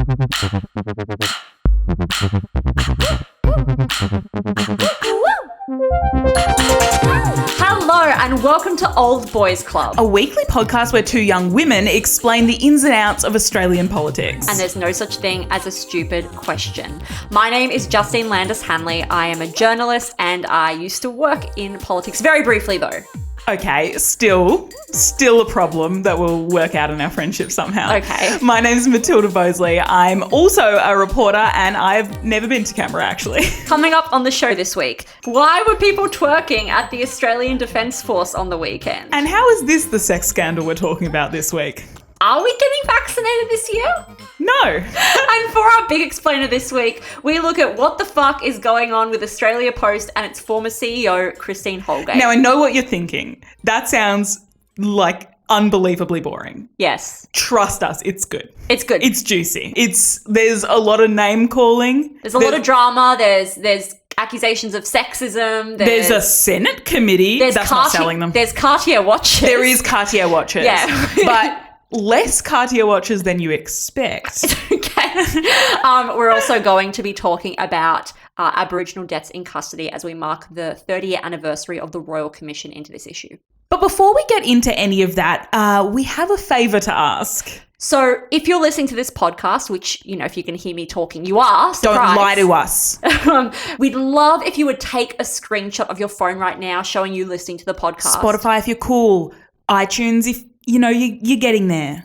Hello and welcome to Old Boys Club, a weekly podcast where two young women explain the ins and outs of Australian politics. And there's no such thing as a stupid question. My name is Justine Landis-Hanley. I am a journalist and I used to work in politics, very briefly though. Okay, still a problem that will work out in our friendship somehow. Okay. My name's Matilda Bosley. I'm also a reporter and I've never been to camera actually. Coming up on the show this week, why were people twerking at the Australian Defence Force on the weekend? And how is this the sex scandal we're talking about this week? Are we getting vaccinated this year? No. And for our big explainer this week, we look at what the fuck is going on with Australia Post and its former CEO, Christine Holgate. Now, I know what you're thinking. That sounds like unbelievably boring. Yes. Trust us, it's good. It's good. It's juicy. There's a lot of name calling. There's a lot of drama. There's accusations of sexism. There's a Senate committee that's not selling them. There's Cartier watches. There is Cartier watches. Yeah. But less Cartier watches than you expect. Okay. We're also going to be talking about Aboriginal deaths in custody as we mark the 30th anniversary of the Royal Commission into this issue. But before we get into any of that, we have a favour to ask. So if you're listening to this podcast, which, you know, if you can hear me talking, you are. Surprise. Don't lie to us. We'd love if you would take a screenshot of your phone right now showing you listening to the podcast. Spotify if you're cool. iTunes if, you know, you're getting there.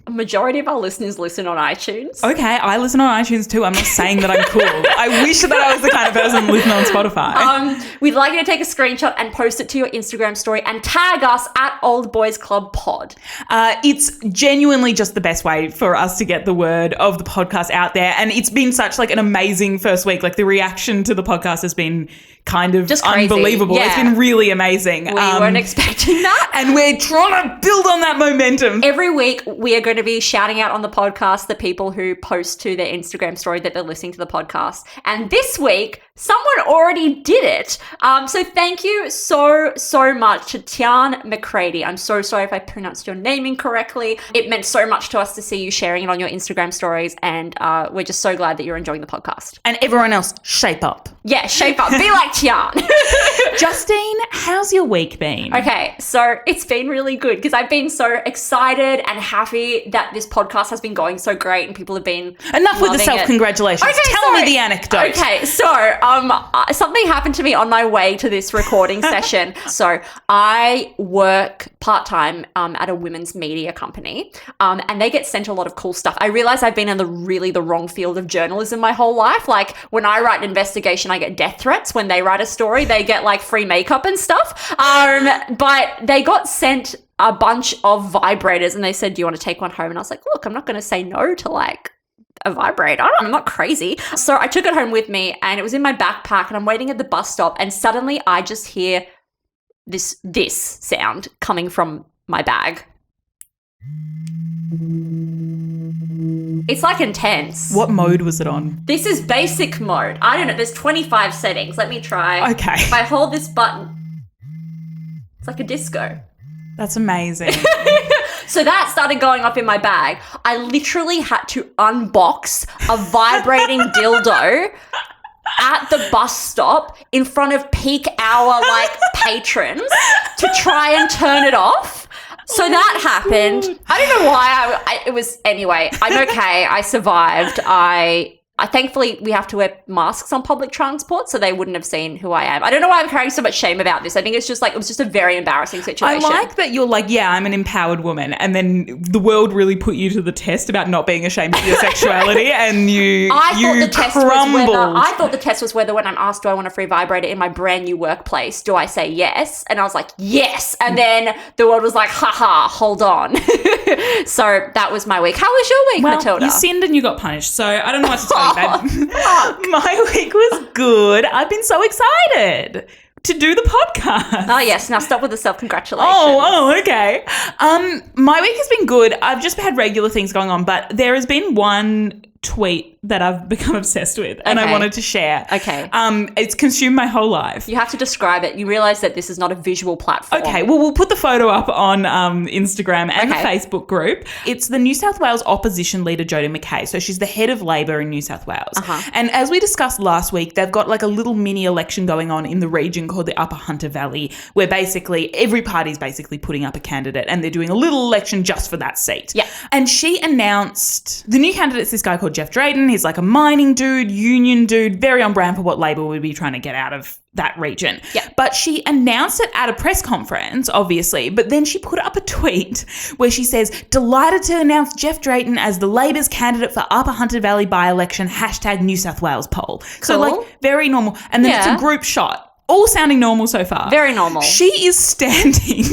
A majority of our listeners listen on iTunes. Okay, I listen on iTunes too. I'm not saying that I'm cool. I wish that I was the kind of person listening on Spotify. We'd like you to take a screenshot and post it to your Instagram story and tag us at Old Boys Club Pod. It's genuinely just the best way for us to get the word of the podcast out there. And it's been such like an amazing first week. Like the reaction to the podcast has been kind of just crazy. Unbelievable. Yeah. It's been really amazing. We weren't expecting that. And we're trying to build on that momentum. Every week we are going to be shouting out on the podcast the people who post to their Instagram story that they're listening to the podcast. And this week, someone already did it. So thank you so much to Tian McCready. I'm so sorry if I pronounced your name incorrectly. It meant so much to us to see you sharing it on your Instagram stories. And we're just so glad that you're enjoying the podcast. And everyone else, shape up. Yeah, shape up. Be like Tian. Justine, how's your week been? Okay, so it's been really good because I've been so excited and happy that this podcast has been going so great and people have been Enough with the self-congratulations. Okay, Tell me the anecdote. Okay, so something happened to me on my way to this recording session. So I work part-time at a women's media company and they get sent a lot of cool stuff. I realize I've been in the wrong field of journalism my whole life. Like when I write an investigation, I get death threats. When they write a story, they get like free makeup and stuff. But they got sent a bunch of vibrators and they said, do you want to take one home? And I was like, look, I'm not going to say no to like a vibrator. I'm not crazy. So I took it home with me and it was in my backpack and I'm waiting at the bus stop and suddenly I just hear this sound coming from my bag. It's like intense. What mode was it on? This is basic mode. I don't know. There's 25 settings. Let me try. Okay. If I hold this button, it's like a disco. That's amazing. So that started going off in my bag. I literally had to unbox a vibrating dildo at the bus stop in front of peak hour like patrons to try and turn it off. So that happened. God. I don't know why it was. Anyway, I'm okay. I survived. I thankfully we have to wear masks on public transport, so they wouldn't have seen who I am. I don't know why I'm carrying so much shame about this. I think it's just like it was just a very embarrassing situation. I like that you're like, yeah, I'm an empowered woman, and then the world really put you to the test about not being ashamed of your sexuality, and you crumbled. I thought the test was whether when I'm asked, do I want a free vibrator in my brand new workplace, do I say yes? And I was like, yes. And then the world was like, haha, hold on. So that was my week. How was your week, Matilda? You sinned and you got punished, so I don't know what to tell you. My week was good. I've been so excited to do the podcast. Oh, yes. Now stop with the self-congratulations. Oh, okay. My week has been good. I've just had regular things going on, but there has been one tweet that I've become obsessed with and I wanted to share. Okay. It's consumed my whole life. You have to describe it. You realise that this is not a visual platform. Okay, well, we'll put the photo up on Instagram and the Facebook group. It's the New South Wales opposition leader, Jodie McKay. So she's the head of Labor in New South Wales. And as we discussed last week, they've got like a little mini election going on in the region called the Upper Hunter Valley, where basically every party's basically putting up a candidate and they're doing a little election just for that seat. Yeah. And she announced the new candidate's this guy called Jeff Drayton. He's like a mining dude, union dude, very on brand for what Labor would be trying to get out of that region. Yeah. But she announced it at a press conference, obviously, but then she put up a tweet where she says, delighted to announce Jeff Drayton as the Labor's candidate for Upper Hunter Valley by-election, #New South Wales poll. Cool. So like very normal. And then it's a group shot. All sounding normal so far. Very normal. She is standing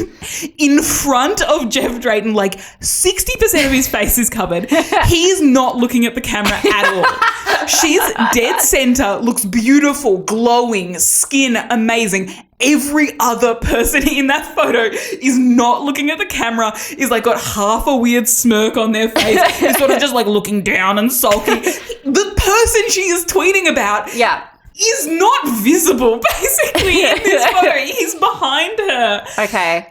in front of Jeff Drayton, like 60% of his face is covered. He is not looking at the camera at all. She's dead center, looks beautiful, glowing, skin amazing. Every other person in that photo is not looking at the camera, is like got half a weird smirk on their face, is sort of just like looking down and sulky. The person she is tweeting about is not visible, basically, in this photo. He's behind her. Okay.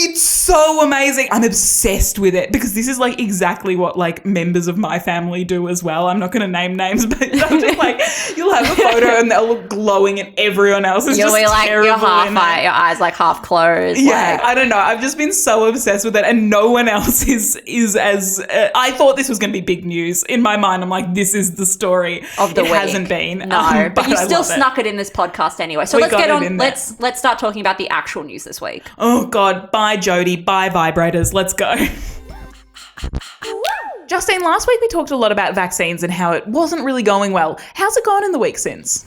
It's so amazing. I'm obsessed with it because this is like exactly what like members of my family do as well. I'm not going to name names, but I'm just like, you'll have a photo and they'll look glowing and everyone else is You'll just be like, terrible. your eyes like half closed. Yeah, like. I don't know. I've just been so obsessed with it and no one else is as... I thought this was going to be big news. In my mind, I'm like, this is the story of the week. It hasn't been. No, but you still snuck it in this podcast anyway. So let's get on. Let's start talking about the actual news this week. Oh, God. Bye, Jodie. Bye, vibrators. Let's go. Justine, last week we talked a lot about vaccines and how it wasn't really going well. How's it gone in the week since?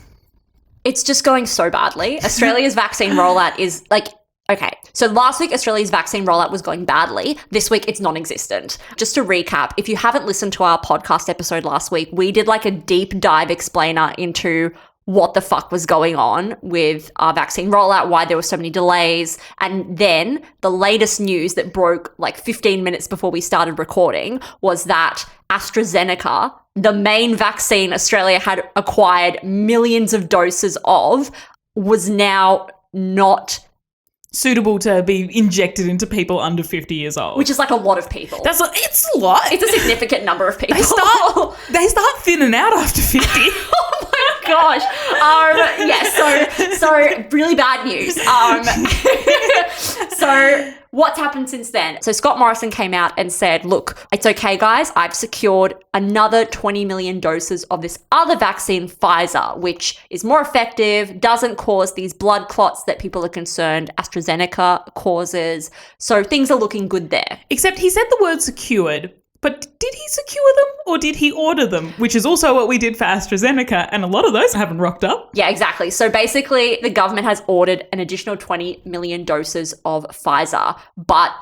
It's just going so badly. Australia's vaccine rollout is like, okay, so last week Australia's vaccine rollout was going badly. This week it's non-existent. Just to recap, if you haven't listened to our podcast episode last week, we did like a deep dive explainer into what the fuck was going on with our vaccine rollout, why there were so many delays. And then the latest news that broke like 15 minutes before we started recording was that AstraZeneca, the main vaccine Australia had acquired millions of doses of, was now not suitable to be injected into people under 50 years old. Which is like a lot of people. It's a lot. It's a significant number of people. They start thinning out after 50. Oh my gosh. So really bad news. So what's happened since then? So Scott Morrison came out and said, look, it's okay, guys. I've secured another 20 million doses of this other vaccine, Pfizer, which is more effective, doesn't cause these blood clots that people are concerned AstraZeneca causes. So things are looking good there. Except he said the word secured. But did he secure them or did he order them? Which is also what we did for AstraZeneca, and a lot of those haven't rocked up. Yeah, exactly. So basically, the government has ordered an additional 20 million doses of Pfizer, but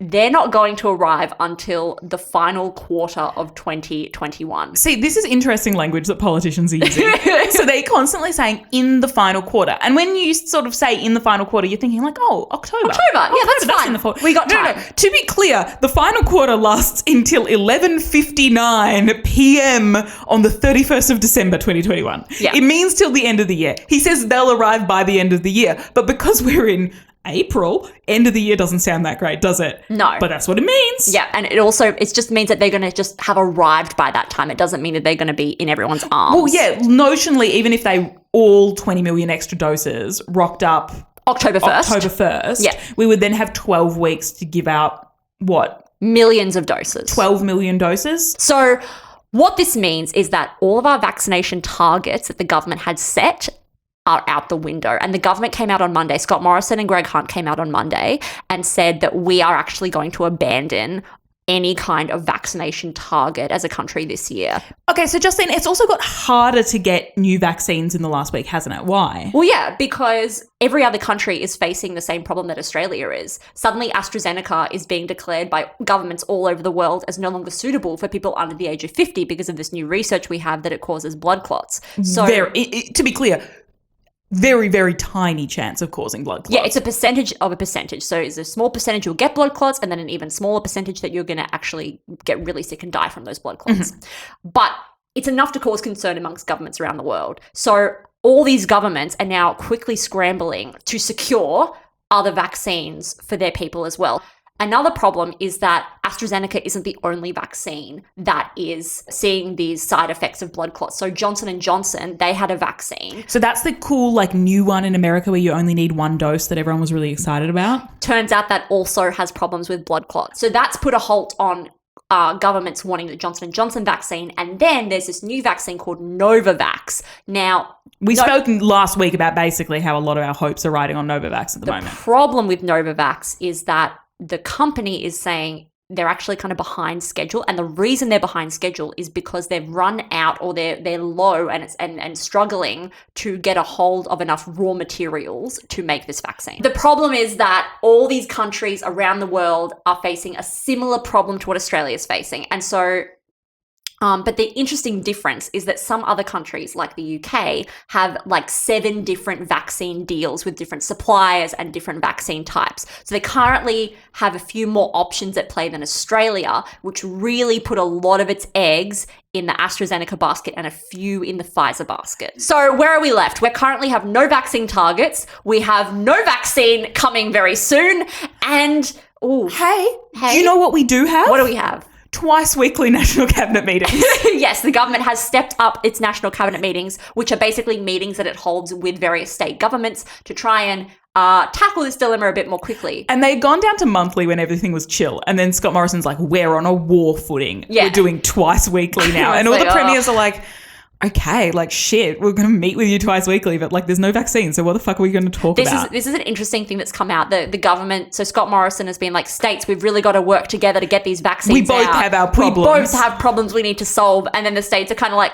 they're not going to arrive until the final quarter of 2021. See, this is interesting language that politicians are using. So they're constantly saying in the final quarter. And when you sort of say in the final quarter, you're thinking like, oh, October. Yeah, that's fine. In the we got time. No. To be clear, the final quarter lasts until 11:59 p.m. on the 31st of December 2021. Yeah. It means till the end of the year. He says they'll arrive by the end of the year. But because we're in April, end of the year doesn't sound that great, does it? No. But that's what it means. Yeah, and it just means that they're going to just have arrived by that time. It doesn't mean that they're going to be in everyone's arms. Well, yeah, notionally, even if they all 20 million extra doses rocked up October 1st, yeah, we would then have 12 weeks to give out, what? Millions of doses. 12 million doses. So what this means is that all of our vaccination targets that the government had set are out the window. And the government came out on Monday. Scott Morrison and Greg Hunt came out on Monday and said that we are actually going to abandon any kind of vaccination target as a country this year. Okay, so Justine, it's also got harder to get new vaccines in the last week, hasn't it? Why? Well, yeah, because every other country is facing the same problem that Australia is. Suddenly, AstraZeneca is being declared by governments all over the world as no longer suitable for people under the age of 50 because of this new research we have that it causes blood clots. So, to be clear, very, very tiny chance of causing blood clots. Yeah, it's a percentage of a percentage. So it's a small percentage you'll get blood clots and then an even smaller percentage that you're going to actually get really sick and die from those blood clots. Mm-hmm. But it's enough to cause concern amongst governments around the world. So all these governments are now quickly scrambling to secure other vaccines for their people as well. Another problem is that AstraZeneca isn't the only vaccine that is seeing these side effects of blood clots. So Johnson & Johnson, they had a vaccine. So that's the cool, like, new one in America where you only need one dose that everyone was really excited about? Turns out that also has problems with blood clots. So that's put a halt on governments wanting the Johnson & Johnson vaccine. And then there's this new vaccine called Novavax. Now, we spoke last week about basically how a lot of our hopes are riding on Novavax at the moment. The problem with Novavax is that the company is saying they're actually kind of behind schedule. And the reason they're behind schedule is because they've run out, or they're low and struggling to get a hold of enough raw materials to make this vaccine. The problem is that all these countries around the world are facing a similar problem to what Australia is facing. And so but the interesting difference is that some other countries, like the UK, have like 7 different vaccine deals with different suppliers and different vaccine types. So they currently have a few more options at play than Australia, which really put a lot of its eggs in the AstraZeneca basket and a few in the Pfizer basket. So where are we left? We currently have no vaccine targets. We have no vaccine coming very soon. And, hey, do you know what we do have? What do we have? Twice weekly National Cabinet meetings. Yes, the government has stepped up its National Cabinet meetings, which are basically meetings that it holds with various state governments to try and tackle this dilemma a bit more quickly. And they'd gone down to monthly when everything was chill. And then Scott Morrison's like, we're on a war footing. Yeah. We're doing twice weekly now. And all the premiers are like, okay, like, shit, we're going to meet with you twice weekly, but like there's no vaccine. So what the fuck are we going to talk about? This is an interesting thing that's come out. The government, so Scott Morrison has been like, states, we've really got to work together to get these vaccines We both have our problems. We both have problems we need to solve. And then the states are kind of like,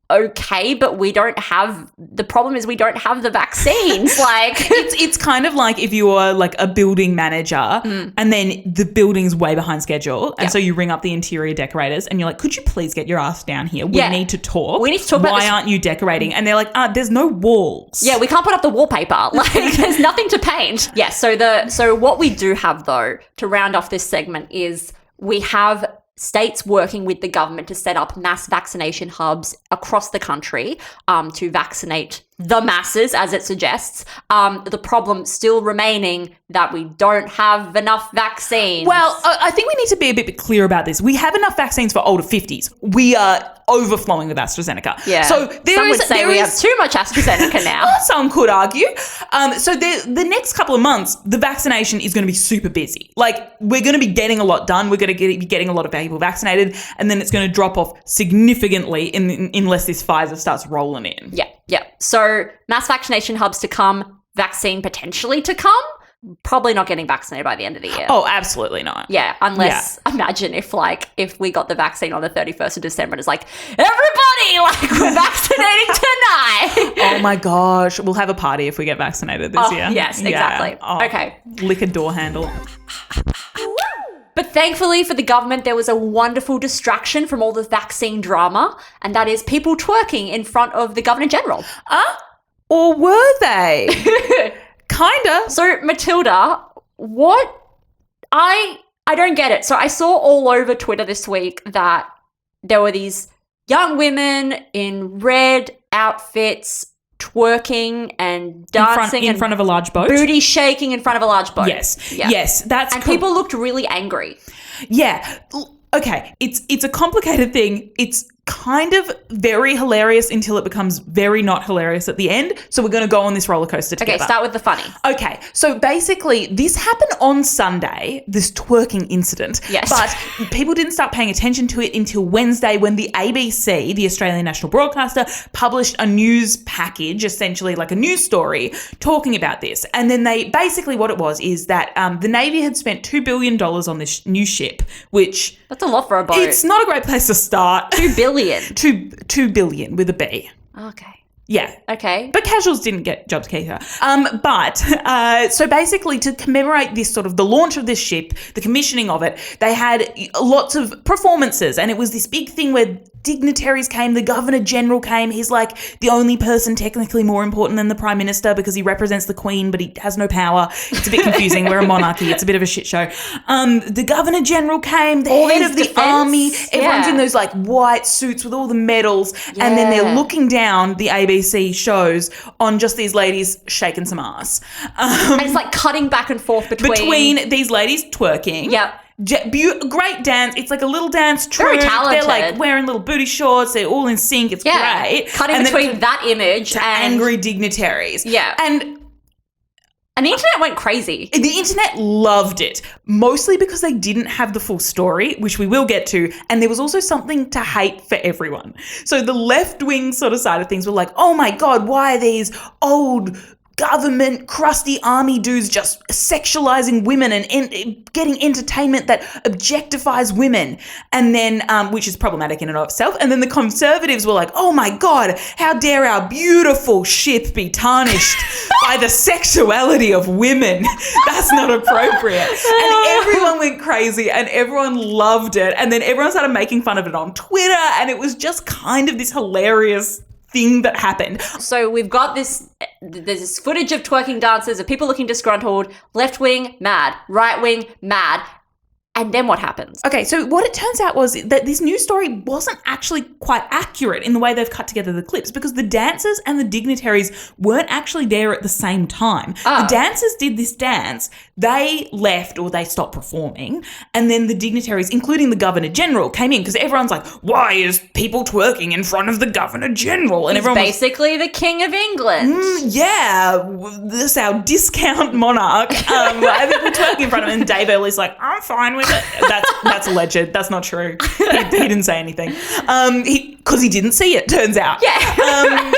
okay, but we don't have, the problem is we don't have the vaccines. Like it's kind of like if you are like a building manager and then the building's way behind schedule, and so you ring up the interior decorators and you're like, could you please get your ass down here? We need to talk. We need to talk about why aren't you decorating? And they're like, there's no walls. Yeah, we can't put up the wallpaper. Like there's nothing to paint. Yeah, so what we do have though to round off this segment is we have states working with the government to set up mass vaccination hubs across the country to vaccinate the masses, as it suggests. The problem still remaining that we don't have enough vaccines. Well, I think we need to be a bit clear about this. We have enough vaccines for older 50s. We are overflowing with AstraZeneca. Yeah. So some would say we have too much AstraZeneca now. Some could argue. So the next couple of months, the vaccination is going to be super busy. Like, we're going to be getting a lot done. We're going to be getting a lot of people vaccinated, and then it's going to drop off significantly unless this Pfizer starts rolling in. Yeah. So mass vaccination hubs to come, vaccine potentially to come. Probably not getting vaccinated by the end of the year. Oh, absolutely not. Yeah, unless, imagine if we got the vaccine on the 31st of December and it's like, everybody, like, we're vaccinating tonight. Oh my gosh. We'll have a party if we get vaccinated this year. Yes, exactly. Yeah. Okay. Lick a door handle. But thankfully for the government, there was a wonderful distraction from all the vaccine drama, and that is people twerking in front of the Governor General. Or were they? Kinda. So, Matilda, what? I don't get it. So I saw all over Twitter this week that there were these young women in red outfits twerking and dancing in front of a large boat. Booty shaking in front of a large boat. Yes. Yeah. Yes. And people looked really angry. Yeah. Okay. It's a complicated thing. It's kind of very hilarious until it becomes very not hilarious at the end. So we're going to go on this roller coaster together. Okay, start with the funny. Okay, so basically this happened on Sunday, this twerking incident. Yes. But people didn't start paying attention to it until Wednesday when the ABC, the Australian National Broadcaster, published a news package, essentially like a news story, talking about this. And then basically what it was is that the Navy had spent $2 billion on this new ship, which... That's a lot for a boat. It's not a great place to start. $2 billion. 2 billion with a B. Okay. Yeah. Okay. But casuals didn't get jobs keeper. So basically to commemorate this sort of the launch of this ship, the commissioning of it, they had lots of performances, and it was this big thing where dignitaries came. The Governor General came. He's like the only person technically more important than the Prime Minister because he represents the Queen, but he has no power. It's a bit confusing. We're a monarchy. It's a bit of a shit show. The Governor General came. The head of the army. Everyone's in those like white suits with all the medals. Yeah. And then they're looking down the ABC shows on just these ladies shaking some ass. And it's like cutting back and forth between these ladies twerking. Yep. Great dance. It's like a little dance troupe. Very talented. They're like wearing little booty shorts. They're all in sync. It's great. Cutting between that image and angry dignitaries. Yeah. And the internet went crazy. The internet loved it, mostly because they didn't have the full story, which we will get to, and there was also something to hate for everyone. So the left-wing sort of side of things were like, oh my God, why are these old government crusty army dudes just sexualizing women and getting entertainment that objectifies women, and then which is problematic in and of itself. And then the conservatives were like, oh my God, how dare our beautiful ship be tarnished by the sexuality of women. That's not appropriate. And everyone went crazy and everyone loved it, and then everyone started making fun of it on Twitter, and it was just kind of this hilarious thing that happened. So we've got there's this footage of twerking dancers, of people looking disgruntled, left wing, mad, right wing, mad. And then what happens? Okay, so what it turns out was that this news story wasn't actually quite accurate in the way they've cut together the clips, because the dancers and the dignitaries weren't actually there at the same time. Oh. The dancers did this dance, they left or they stopped performing, and then the dignitaries, including the Governor General, came in because everyone's like, why is people twerking in front of the Governor General? And he's everyone basically the King of England. Yeah, this is our discount monarch. Why are people twerking in front of him? And Dave Early's like, I'm fine with that's alleged. That's not true. He didn't say anything. Because he didn't see it, turns out. Yeah.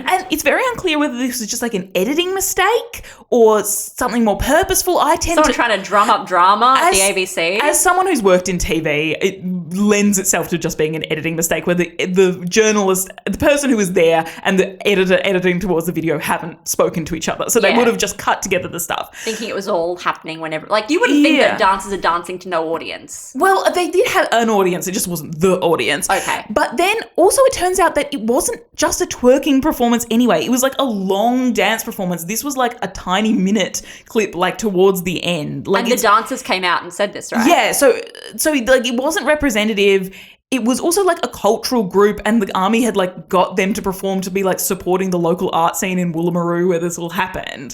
And it's very unclear whether this was just like an editing mistake or something more purposeful. Someone trying to drum up drama at the ABC. As someone who's worked in TV, it lends itself to just being an editing mistake where the journalist, the person who was there and the editor editing towards the video haven't spoken to each other. So they would have just cut together the stuff. Thinking it was all happening whenever. Like, you wouldn't think that dancers are dancing to no audience. Well, they did have an audience. It just wasn't the audience. Okay. But then also it turns out that it wasn't just a twerking performance anyway. It was like a long dance performance. This was like a tiny minute clip, like towards the end. Like, and the dancers came out and said this, right? Yeah. So like it wasn't representative. It was also like a cultural group, and the army had like got them to perform to be like supporting the local art scene in Woolloomooroo where this all happened.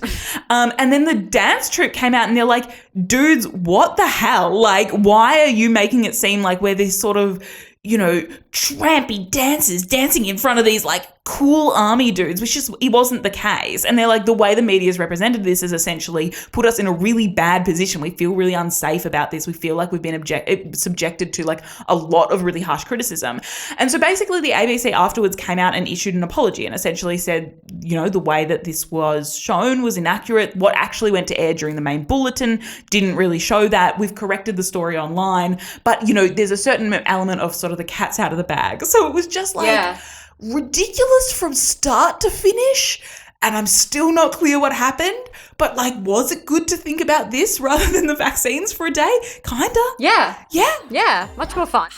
And then the dance troupe came out and they're like, dudes, what the hell? Like, why are you making it seem like we're this sort of, you know, trampy dancers dancing in front of these like cool army dudes, which just, it wasn't the case. And they're like, the way the media's represented this is essentially put us in a really bad position. We feel really unsafe about this. We feel like we've been subjected to like a lot of really harsh criticism. And so basically the ABC afterwards came out and issued an apology and essentially said, you know, the way that this was shown was inaccurate. What actually went to air during the main bulletin didn't really show that. We've corrected the story online, but you know, there's a certain element of sort of the cat's out of the bag. So it was just like ridiculous from start to finish. And I'm still not clear what happened, but like, was it good to think about this rather than the vaccines for a day? Kinda. Yeah. Yeah. Yeah. Much more fun.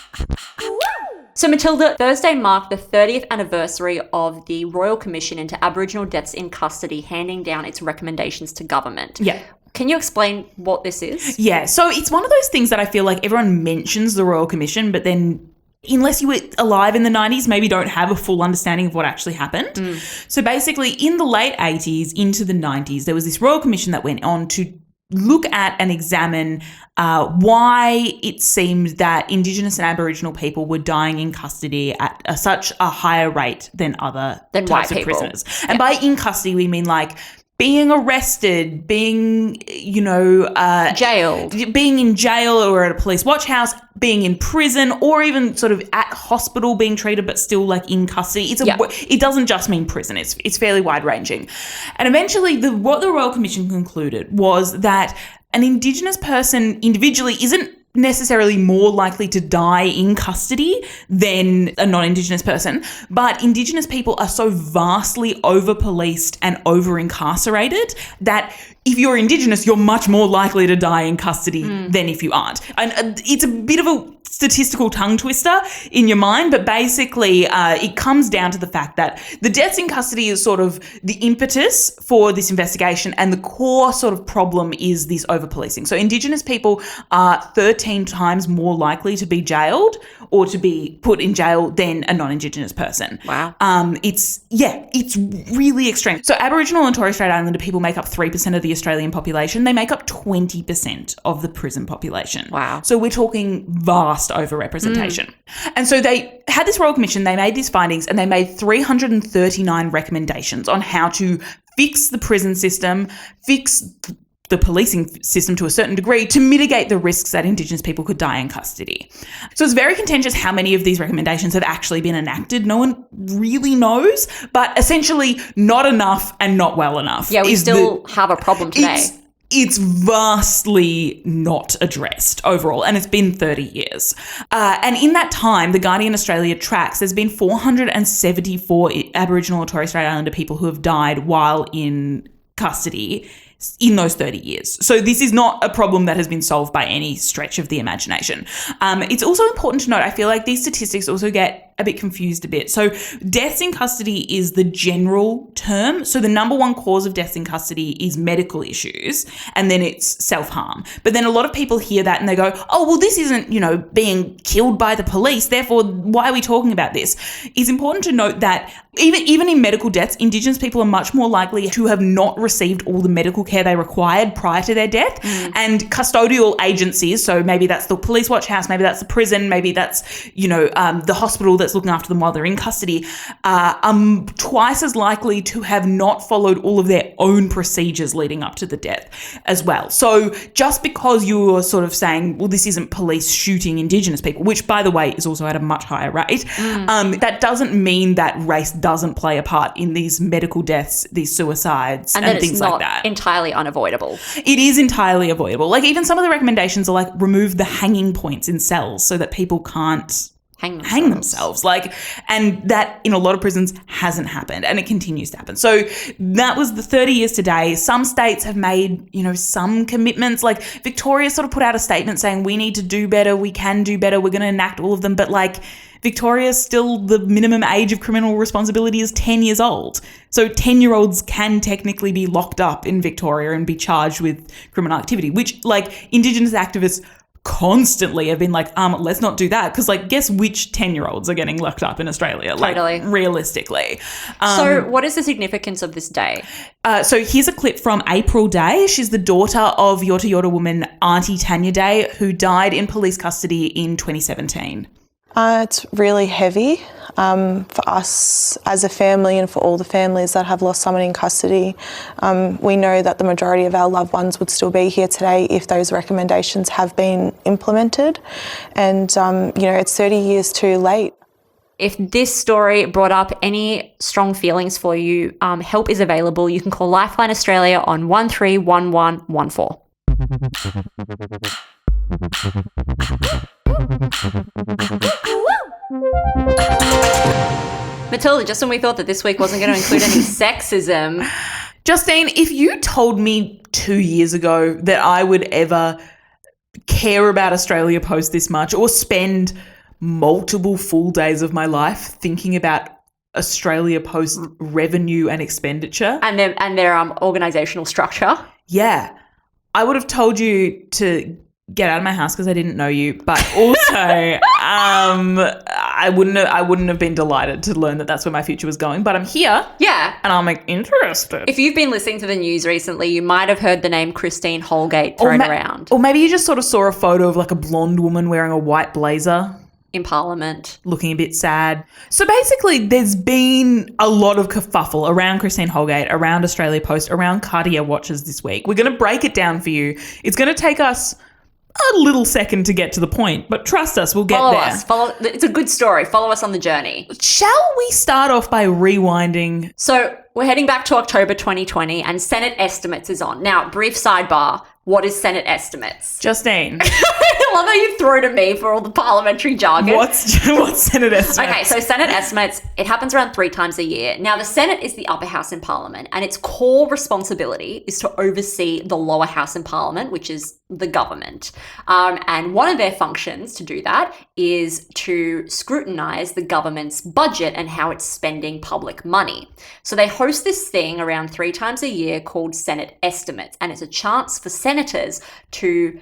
So Matilda, Thursday marked the 30th anniversary of the Royal Commission into Aboriginal Deaths in Custody handing down its recommendations to government. Yeah. Can you explain what this is? Yeah. So it's one of those things that I feel like everyone mentions the Royal Commission, but then unless you were alive in the 90s, maybe don't have a full understanding of what actually happened. So basically in the late 80s into the 90s, there was this Royal Commission that went on to look at and examine why it seemed that Indigenous and Aboriginal people were dying in custody at such a higher rate than other types of prisoners. And by in custody, we mean like being arrested, being, you know, jailed, being in jail or at a police watch house, being in prison, or even sort of at hospital being treated but still like in custody. It doesn't just mean prison. It's fairly wide ranging. And eventually what the Royal Commission concluded was that an Indigenous person individually isn't necessarily more likely to die in custody than a non-Indigenous person, but Indigenous people are so vastly over-policed and over-incarcerated that if you're Indigenous, you're much more likely to die in custody than if you aren't. And it's a bit of a statistical tongue twister in your mind, but basically it comes down to the fact that the deaths in custody is sort of the impetus for this investigation, and the core sort of problem is this over-policing. So Indigenous people are 13 times more likely to be jailed or to be put in jail than a non-Indigenous person. Wow. It's really extreme. So Aboriginal and Torres Strait Islander people make up 3% of the Australian population. They make up 20% of the prison population. Wow. So we're talking vast overrepresentation. And so they had this Royal Commission, they made these findings, and they made 339 recommendations on how to fix the prison system, fix the policing system to a certain degree to mitigate the risks that Indigenous people could die in custody. So it's very contentious how many of these recommendations have actually been enacted. No one really knows, but essentially not enough and not well enough. Yeah, we still have a problem today. It's vastly not addressed overall, and it's been 30 years. And in that time, the Guardian Australia tracks, there's been 474 Aboriginal or Torres Strait Islander people who have died while in custody in those 30 years. So this is not a problem that has been solved by any stretch of the imagination. It's also important to note, I feel like these statistics also get a bit confused a bit. So deaths in custody is the general term. So the number one cause of deaths in custody is medical issues, and then it's self-harm. But then a lot of people hear that and they go, oh, well, this isn't, being killed by the police, therefore why are we talking about this? It's important to note that even in medical deaths, Indigenous people are much more likely to have not received all the medical care they required prior to their death. And custodial agencies, so maybe that's the police watch house, maybe that's the prison, maybe that's, the hospital that's looking after them while they're in custody, are twice as likely to have not followed all of their own procedures leading up to the death as well. So just because you're sort of saying, well, this isn't police shooting Indigenous people, which, by the way, is also at a much higher rate, that doesn't mean that race doesn't play a part in these medical deaths, these suicides and things like that. Entirely unavoidable. It is entirely avoidable. Like, even some of the recommendations are like remove the hanging points in cells so that people can't hang themselves. And that in a lot of prisons hasn't happened, and it continues to happen. So that was the 30 years today. Some states have made, some commitments. Like Victoria sort of put out a statement saying we need to do better, we can do better, we're going to enact all of them. But Victoria's still, the minimum age of criminal responsibility is 10 years old. So 10-year-olds can technically be locked up in Victoria and be charged with criminal activity, which Indigenous activists constantly have been let's not do that, because guess which 10-year-olds are getting locked up in Australia? Totally. Realistically. So what is the significance of this day? So here's a clip from April Day. She's the daughter of Yorta Yorta woman Auntie Tanya Day, who died in police custody in 2017. It's really heavy for us as a family and for all the families that have lost someone in custody. We know that the majority of our loved ones would still be here today if those recommendations have been implemented. And, it's 30 years too late. If this story brought up any strong feelings for you, help is available. You can call Lifeline Australia on 131114. Matilda, just when we thought that this week wasn't going to include any sexism. Justine, if you told me 2 years ago that I would ever care about Australia Post this much or spend multiple full days of my life thinking about Australia Post revenue and expenditure and their organisational structure. Yeah. I would have told you to get out of my house because I didn't know you, but also I wouldn't have been delighted to learn that that's where my future was going, but I'm here. Yeah. And I'm interested. If you've been listening to the news recently, you might have heard the name Christine Holgate thrown around. Or maybe you just sort of saw a photo of a blonde woman wearing a white blazer. In Parliament. Looking a bit sad. So basically there's been a lot of kerfuffle around Christine Holgate, around Australia Post, around Cartier watches this week. We're going to break it down for you. It's going to take us a little second to get to the point, but trust us, we'll get there. It's a good story. Follow us on the journey. Shall we start off by rewinding? So we're heading back to October 2020 and Senate estimates is on. Now, brief sidebar. What is Senate estimates? Justine. love how you throw to me for all the parliamentary jargon. What's Senate estimates? Okay, so Senate estimates, it happens around 3 times a year. Now, the Senate is the upper house in Parliament, and its core responsibility is to oversee the lower house in Parliament, which is the government. And one of their functions to do that is to scrutinise the government's budget and how it's spending public money. So they host this thing around 3 times a year called Senate estimates, and it's a chance for senators to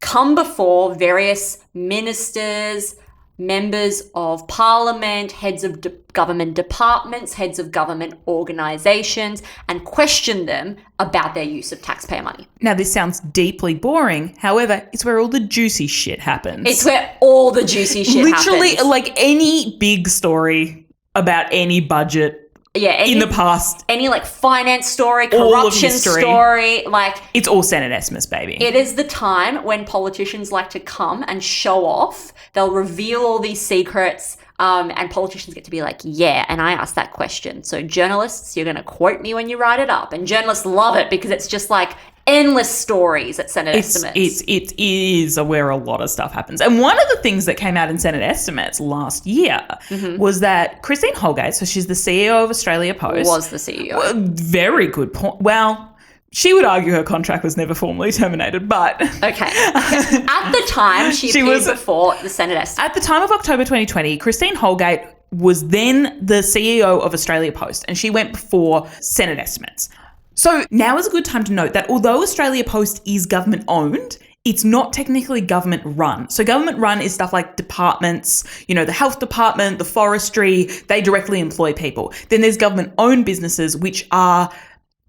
come before various ministers, members of parliament, heads of government departments, heads of government organisations, and question them about their use of taxpayer money. Now, this sounds deeply boring. However, it's where all the juicy shit happens. It's where all the juicy shit Literally, happens. like any big story about any budget in the past. Any like finance story, all of corruption history. story, like It's all Senate estimates, baby. it is the time when politicians like to come and show off. They'll reveal all these secrets, and politicians get to be like, yeah, and I asked that question. So journalists, you're going to quote me when you write it up. And journalists love it because it's just like endless stories at Senate estimates. It is where a lot of stuff happens. And one of the things that came out in Senate estimates last year was that Christine Holgate, so she's the CEO of Australia Post. Was the CEO. Very good point. Well, she would argue her contract was never formally terminated, but... Okay. At the time, she appeared before the Senate estimates. At the time of October 2020, Christine Holgate was then the CEO of Australia Post, and she went before Senate estimates. So now is a good time to note that although Australia Post is government owned, it's not technically government run. So government run is stuff like departments, the health department, the forestry, they directly employ people. Then there's government owned businesses, which are,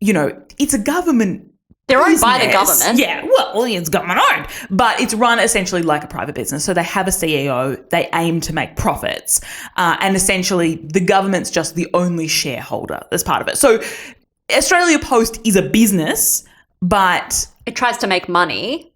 it's a government They're owned by the business. government. Yeah, well, it's government owned, but it's run essentially like a private business. So they have a CEO, they aim to make profits, and essentially the government's just the only shareholder as part of it. So Australia Post is a business, but It tries to make money.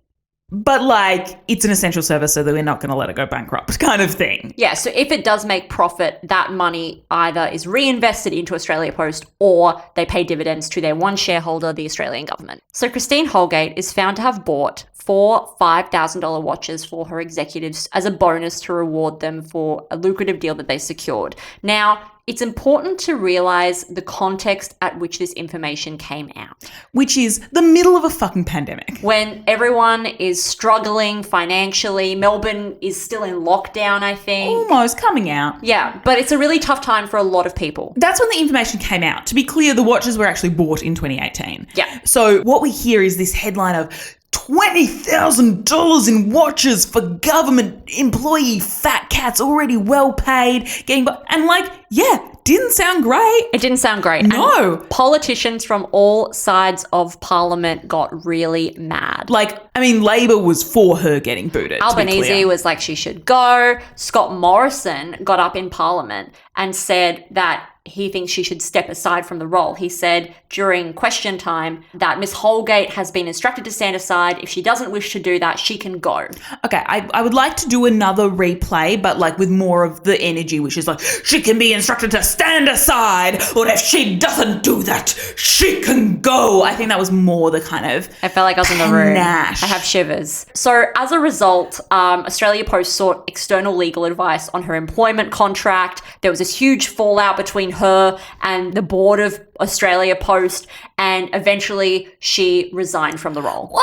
like it's an essential service, so that we're not going to let it go bankrupt kind of thing. Yeah, so if it does make profit, that money either is reinvested into Australia Post or they pay dividends to their one shareholder, the Australian government. So Christine Holgate is found to have bought 4 $5,000 watches for her executives as a bonus to reward them for a lucrative deal that they secured. Now, it's important to realise the context at which this information came out. Which is the middle of a fucking pandemic. When everyone is struggling financially, Melbourne is still in lockdown, I think. Almost coming out. Yeah, but it's a really tough time for a lot of people. That's when the information came out. To be clear, the watches were actually bought in 2018. Yeah. So what we hear is this headline of $20,000 in watches for government employee fat cats already well paid, and didn't sound great. It didn't sound great. No. And politicians from all sides of Parliament got really mad. Labor was for her getting booted. Albanese was like she should go. Scott Morrison got up in Parliament and said that he thinks she should step aside from the role. He said during question time that Miss Hol-gate has been instructed to stand aside. If she doesn't wish to do that, she can go. Okay, I would like to do another replay, but with more of the energy, which is she can be instructed to stand aside, or if she doesn't do that, she can go. I think that was more the kind of I felt like I was in the room. panache. I have shivers. So as a result, Australia Post sought external legal advice on her employment contract. There was this huge fallout between her and the board of Australia Post, and eventually she resigned from the role.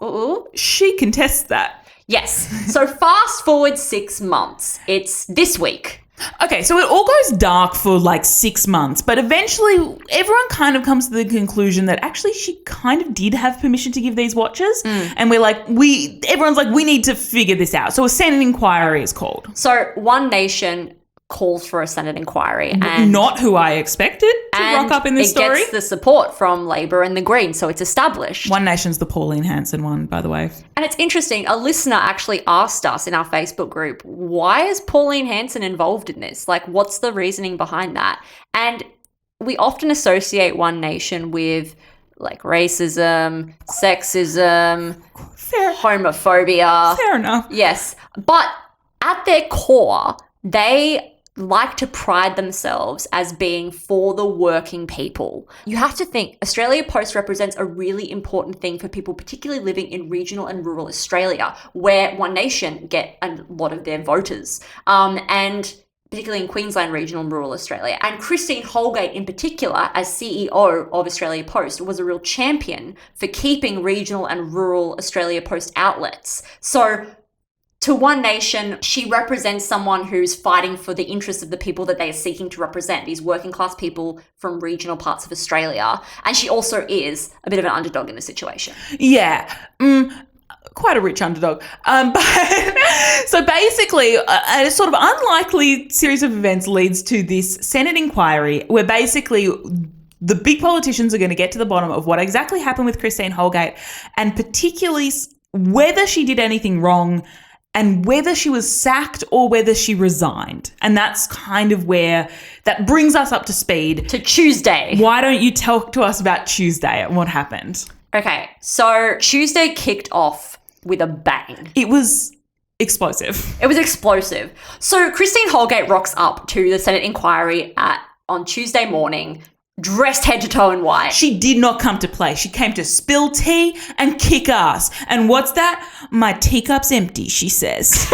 Ooh. She contests that. Yes. So fast forward 6 months. It's this week. Okay, so it all goes dark for 6 months, but eventually everyone kind of comes to the conclusion that actually she kind of did have permission to give these watches. And everyone's like, we need to figure this out. So a Senate inquiry is called. So One Nation calls for a Senate inquiry. And not who I expected to rock up in this story. It gets the support from Labor and the Greens, so it's established. One Nation's the Pauline Hanson one, by the way. And it's interesting, a listener actually asked us in our Facebook group, why is Pauline Hanson involved in this? What's the reasoning behind that? And we often associate One Nation with racism, sexism, homophobia. Fair enough. Yes. But at their core, they like to pride themselves as being for the working people. You have to think Australia Post represents a really important thing for people, particularly living in regional and rural Australia, where One Nation get a lot of their voters. And particularly in Queensland, regional and rural Australia. And Christine Holgate in particular, as CEO of Australia Post, was a real champion for keeping regional and rural Australia Post outlets. So to One Nation, she represents someone who's fighting for the interests of the people that they are seeking to represent, these working class people from regional parts of Australia. And she also is a bit of an underdog in the situation. Yeah. Quite a rich underdog. But so basically, a sort of unlikely series of events leads to this Senate inquiry where basically the big politicians are going to get to the bottom of what exactly happened with Christine Holgate, and particularly whether she did anything wrong and whether she was sacked or whether she resigned. And that's kind of where that brings us up to speed. To Tuesday. Why don't you talk to us about Tuesday and what happened? Okay, so Tuesday kicked off with a bang. It was explosive. It was explosive. So Christine Holgate rocks up to the Senate inquiry on Tuesday morning, dressed head to toe in white. She did not come to play. She came to spill tea and kick ass. And what's that? My teacup's empty, she says.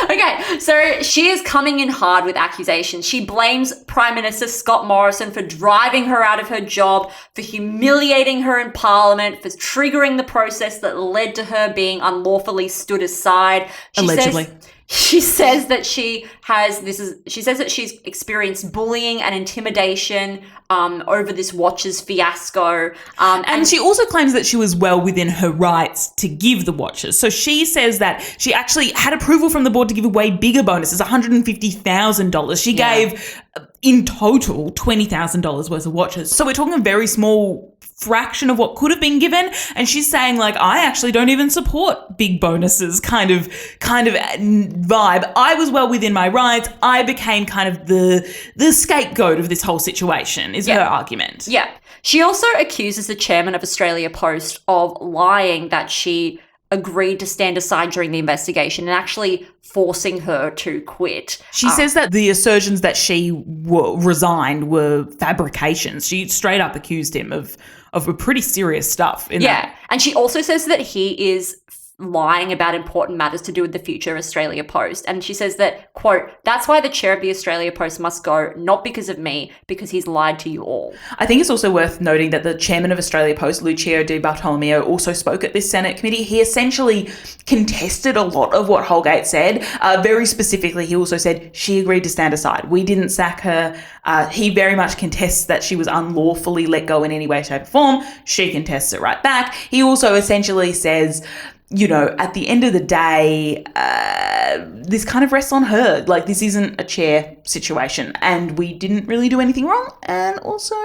Okay, so she is coming in hard with accusations. She blames Prime Minister Scott Morrison for driving her out of her job, for humiliating her in Parliament, for triggering the process that led to her being unlawfully stood aside. Allegedly. She says that she's experienced bullying and intimidation over this watches fiasco. And she also claims that she was well within her rights to give the watches. So she says that she actually had approval from the board to give away bigger bonuses, $150,000. She gave, in total, $20,000 worth of watches. So we're talking a very small fraction of what could have been given, and she's saying, like, I actually don't even support big bonuses kind of vibe. I was well within my rights. I became kind of the scapegoat of this whole situation, is her argument. Yeah. She also accuses the chairman of Australia Post of lying that she agreed to stand aside during the investigation and actually forcing her to quit. She says that the assertions that she resigned were fabrications. She straight up accused him of pretty serious stuff. And she also says that he is lying about important matters to do with the future of Australia Post. And she says that, quote, that's why the chair of the Australia Post must go, not because of me, because he's lied to you all. I think it's also worth noting that the chairman of Australia Post, Lucio Di Bartolomeo, also spoke at this Senate committee. He essentially contested a lot of what Hol-gate said. Very specifically, he also said she agreed to stand aside. We didn't sack her. He very much contests that she was unlawfully let go in any way, shape, or form. She contests it right back. He also essentially says, you know, at the end of the day, this kind of rests on her. Like, this isn't a chair situation, and we didn't really do anything wrong. And also,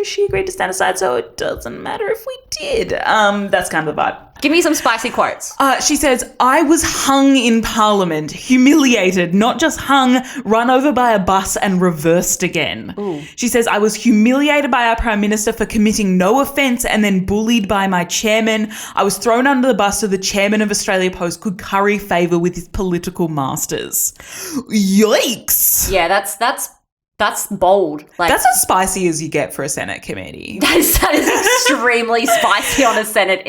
she agreed to stand aside, so it doesn't matter if we did. That's kind of the vibe. Give me some spicy quotes. She says, I was hung in Parliament, humiliated, not just hung, run over by a bus and reversed again. Ooh. She says, I was humiliated by our Prime Minister for committing no offence and then bullied by my chairman. I was thrown under the bus so the chairman of Australia Post could curry favour with his political masters. Yikes. Yeah, that's bold. Like, that's as spicy as you get for a Senate committee. That is extremely spicy in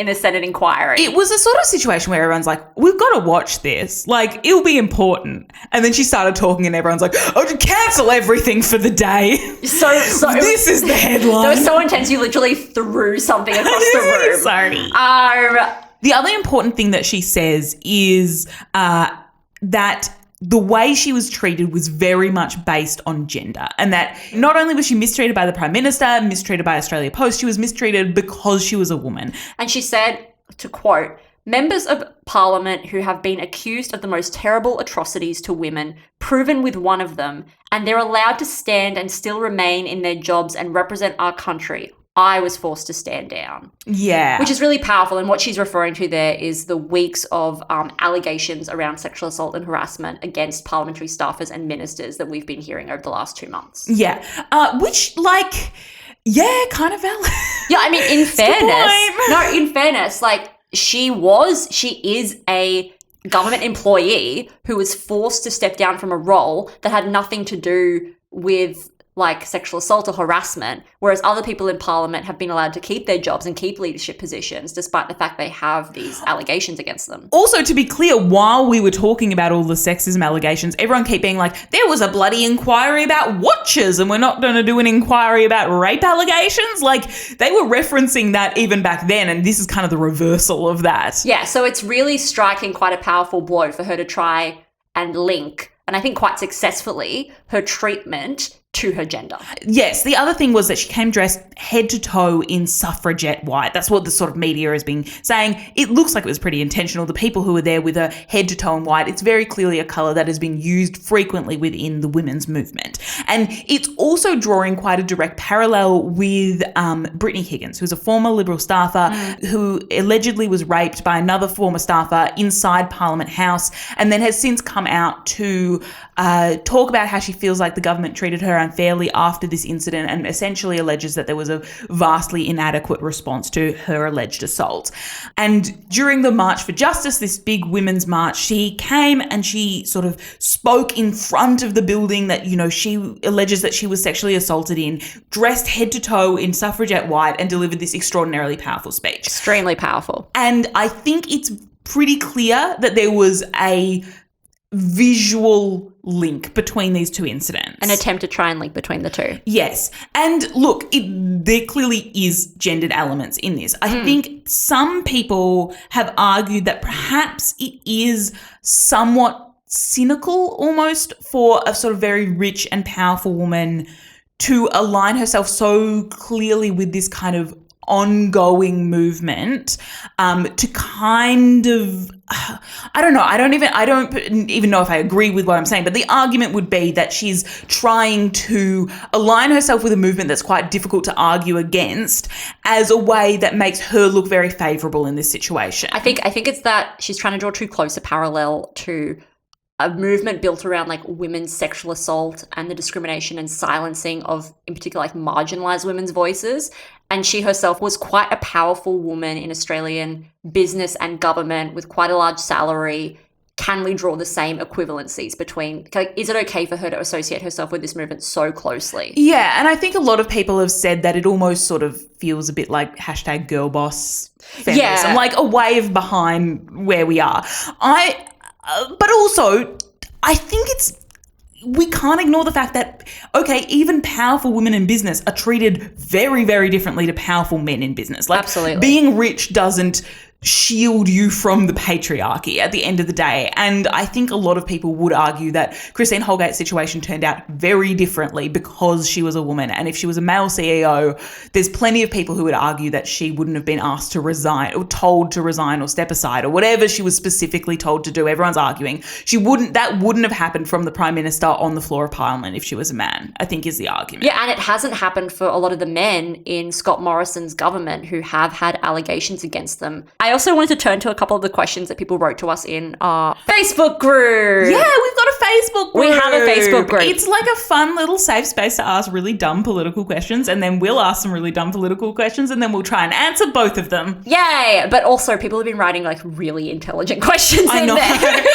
a Senate inquiry. It was a sort of situation where everyone's like, we've got to watch this. Like, it'll be important. And then she started talking and everyone's like, oh, to cancel everything for the day. So this is the headline. That was so intense you literally threw something across the room. Sorry. The other important thing that she says is that the way she was treated was very much based on gender, and that not only was she mistreated by the Prime Minister, mistreated by Australia Post, she was mistreated because she was a woman. And she said, to quote, members of Parliament who have been accused of the most terrible atrocities to women, proven with one of them, and they're allowed to stand and still remain in their jobs and represent our country. I was forced to stand down. Yeah. Which is really powerful. And what she's referring to there is the weeks of allegations around sexual assault and harassment against parliamentary staffers and ministers that we've been hearing over the last 2 months. Yeah. Which, like, yeah, kind of valid. Yeah, I mean, in fairness, like, she is a government employee who was forced to step down from a role that had nothing to do with like sexual assault or harassment, whereas other people in parliament have been allowed to keep their jobs and keep leadership positions despite the fact they have these allegations against them. Also, to be clear, while we were talking about all the sexism allegations, everyone kept being like, there was a bloody inquiry about watches and we're not going to do an inquiry about rape allegations. Like, they were referencing that even back then, and this is kind of the reversal of that. Yeah, so it's really striking quite a powerful blow for her to try and link, and I think quite successfully, her treatment to her gender. Yes, the other thing was that she came dressed head to toe in suffragette white. That's what the sort of media has been saying. It looks like it was pretty intentional. The people who were there with her head to toe in white, it's very clearly a colour that has been used frequently within the women's movement. And it's also drawing quite a direct parallel with Brittany Higgins, who's a former Liberal staffer who allegedly was raped by another former staffer inside Parliament House, and then has since come out to talk about how she feels like the government treated her unfairly after this incident, and essentially alleges that there was a vastly inadequate response to her alleged assault. And during the March for Justice, this big women's march, she came and she sort of spoke in front of the building that, you know, she alleges that she was sexually assaulted in, dressed head to toe in suffragette white, and delivered this extraordinarily powerful speech. Extremely powerful. And I think it's pretty clear that there was a visual link between these two incidents. An attempt to try and link between the two. Yes. And look, there clearly is gendered elements in this. I think some people have argued that perhaps it is somewhat cynical almost for a sort of very rich and powerful woman to align herself so clearly with this kind of ongoing movement to kind of, I don't know, I don't even know if I agree with what I'm saying, but the argument would be that she's trying to align herself with a movement that's quite difficult to argue against as a way that makes her look very favourable in this situation. I think it's that she's trying to draw too close a parallel to a movement built around like women's sexual assault and the discrimination and silencing of, in particular, like marginalised women's voices. And she herself was quite a powerful woman in Australian business and government with quite a large salary. Can we draw the same equivalencies between, like, is it okay for her to associate herself with this movement so closely? Yeah, and I think a lot of people have said that it almost sort of feels a bit like hashtag girl boss feminism, like a wave behind where we are. But also, I think we can't ignore the fact that, okay, even powerful women in business are treated very, very differently to powerful men in business. Like, absolutely. Being rich doesn't shield you from the patriarchy at the end of the day. And I think a lot of people would argue that Christine Holgate's situation turned out very differently because she was a woman. And if she was a male CEO, there's plenty of people who would argue that she wouldn't have been asked to resign or told to resign or step aside or whatever she was specifically told to do. Everyone's arguing that wouldn't have happened from the Prime Minister on the floor of Parliament if she was a man, I think is the argument. Yeah, and it hasn't happened for a lot of the men in Scott Morrison's government who have had allegations against them. I also wanted to turn to a couple of the questions that people wrote to us in our Facebook group. Yeah, we've got a Facebook group. We have a Facebook group. It's like a fun little safe space to ask really dumb political questions, and then we'll ask some really dumb political questions, and then we'll try and answer both of them. Yay! But also people have been writing like really intelligent questions in there.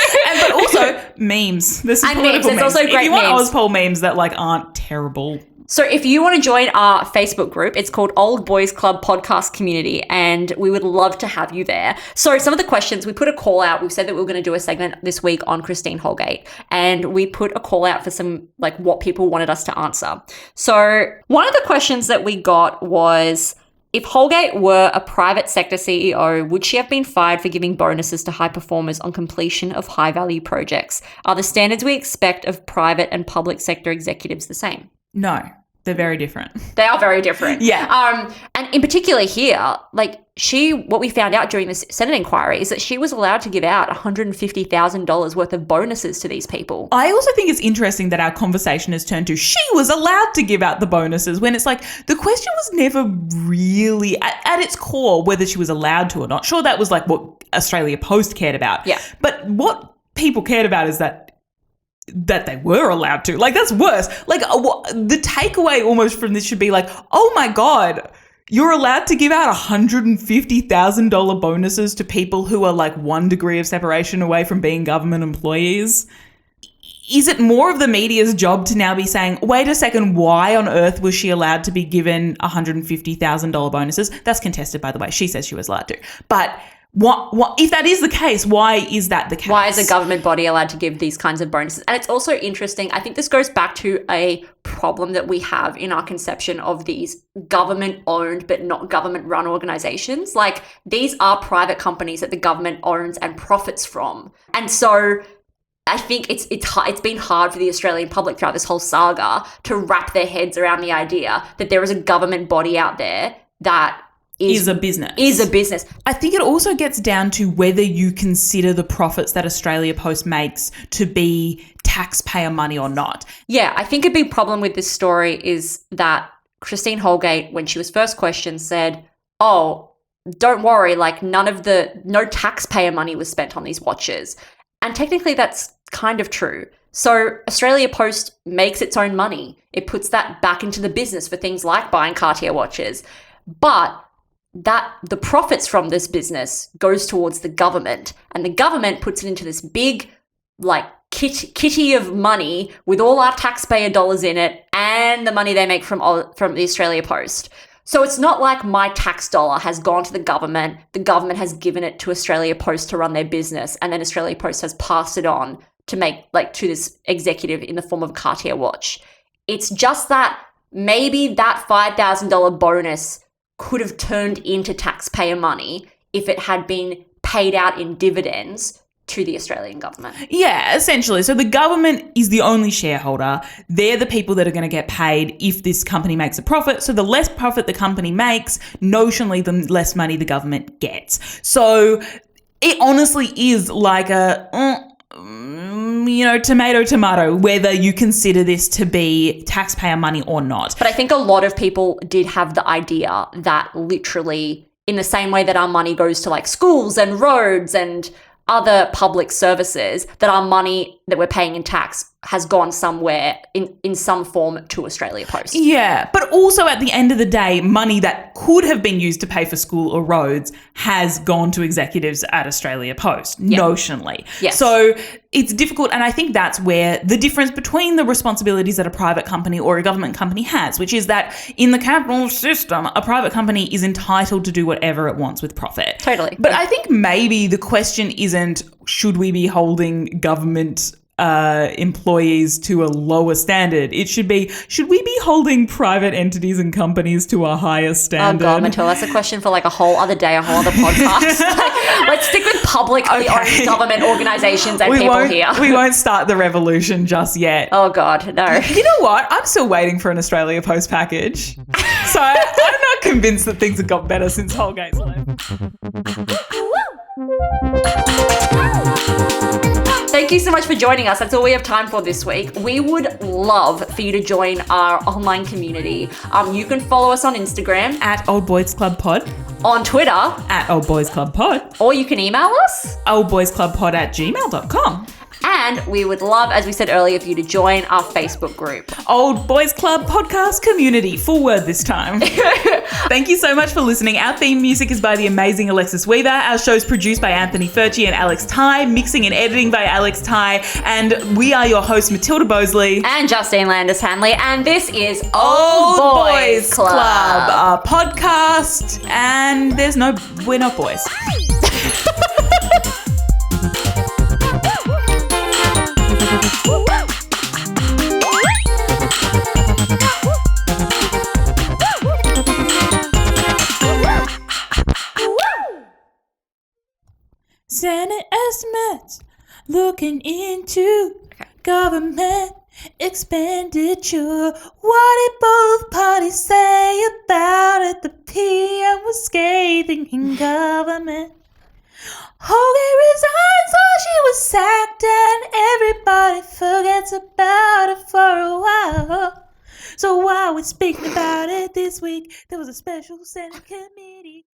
But also memes. There's some and political memes. There's also great if you want memes. auspol memes that like aren't terrible. So if you want to join our Facebook group, it's called Old Boys Club Podcast Community, and we would love to have you there. So some of the questions, we put a call out. We've said that we were going to do a segment this week on Christine Holgate, and we put a call out for some, like, what people wanted us to answer. So one of the questions that we got was, if Hol-gate were a private sector CEO, would she have been fired for giving bonuses to high performers on completion of high-value projects? Are the standards we expect of private and public sector executives the same? No, they're very different. They are very different. Yeah. And in particular here, like, what we found out during this Senate inquiry is that she was allowed to give out $150,000 worth of bonuses to these people. I also think it's interesting that our conversation has turned to she was allowed to give out the bonuses, when it's like the question was never really at its core whether she was allowed to or not. Sure, that was like what Australia Post cared about. Yeah. But what people cared about is that they were allowed to. Like, that's worse. Like, the takeaway almost from this should be like, oh my God, You're allowed to give out $150,000 bonuses to people who are like 1 degree of separation away from being government employees. Is it more of the media's job to now be saying, wait a second, why on earth was she allowed to be given $150,000 bonuses? That's contested, by the way. She says she was allowed to. But what if that is the case, why is that the case? Why is a government body allowed to give these kinds of bonuses? And it's also interesting. I think this goes back to a problem that we have in our conception of these government-owned but not government-run organizations. Like, these are private companies that the government owns and profits from. And so I think it's been hard for the Australian public throughout this whole saga to wrap their heads around the idea that there is a government body out there that is a business. I think it also gets down to whether you consider the profits that Australia Post makes to be taxpayer money or not. Yeah, I think a big problem with this story is that Christine Holgate, when she was first questioned, said, oh, don't worry, like no taxpayer money was spent on these watches. And technically that's kind of true. So Australia Post makes its own money. It puts that back into the business for things like buying Cartier watches. But that the profits from this business goes towards the government, and the government puts it into this big like kitty of money with all our taxpayer dollars in it and the money they make from the Australia Post. So it's not like my tax dollar has gone to the government has given it to Australia Post to run their business, and then Australia Post has passed it on to to this executive in the form of a Cartier watch. It's just that maybe that $5,000 bonus could have turned into taxpayer money if it had been paid out in dividends to the Australian government. Yeah, essentially. So the government is the only shareholder. They're the people that are going to get paid if this company makes a profit. So the less profit the company makes, notionally, the less money the government gets. So it honestly is like a tomato, whether you consider this to be taxpayer money or not. But I think a lot of people did have the idea that literally in the same way that our money goes to like schools and roads and other public services, that our money that we're paying in tax has gone somewhere in some form to Australia Post. Yeah, but also at the end of the day, money that could have been used to pay for school or roads has gone to executives at Australia Post, notionally. Yes. So it's difficult, and I think that's where the difference between the responsibilities that a private company or a government company has, which is that in the capitalist system, a private company is entitled to do whatever it wants with profit. Totally. But I think maybe the question isn't, should we be holding government employees to a lower standard? It should be, should we be holding private entities and companies to a higher standard? Oh God, Matilda, that's a question for like a whole other day, a whole other podcast. Let's stick with publicly owned government organisations and people here. We won't start the revolution just yet. Oh God, no. You know what? I'm still waiting for an Australia Post package. So I'm not convinced that things have got better since Hol-gate's left. Thank you so much for joining us. That's all we have time for this week. We would love for you to join our online community. You can follow us on Instagram At Old Boys Club Pod. On Twitter At Old Boys Club Pod. Or you can email us oldboysclubpod@gmail.com. And we would love, as we said earlier, for you to join our Facebook group. Old Boys Club Podcast Community. Full word this time. Thank you so much for listening. Our theme music is by the amazing Alexis Weaver. Our show's produced by Anthony Furchi and Alex Ty. Mixing and editing by Alex Ty. And we are your hosts, Matilda Bosley. And Justine Landis Hanley. And this is Old Boys Club. A podcast. And we're not boys. Senate estimates looking into government expenditure. What did both parties say about it? The PM was scathing in government. Holgate resigned, so she was sacked, and everybody forgets about it for a while. So while we're speaking about it this week, there was a special Senate committee.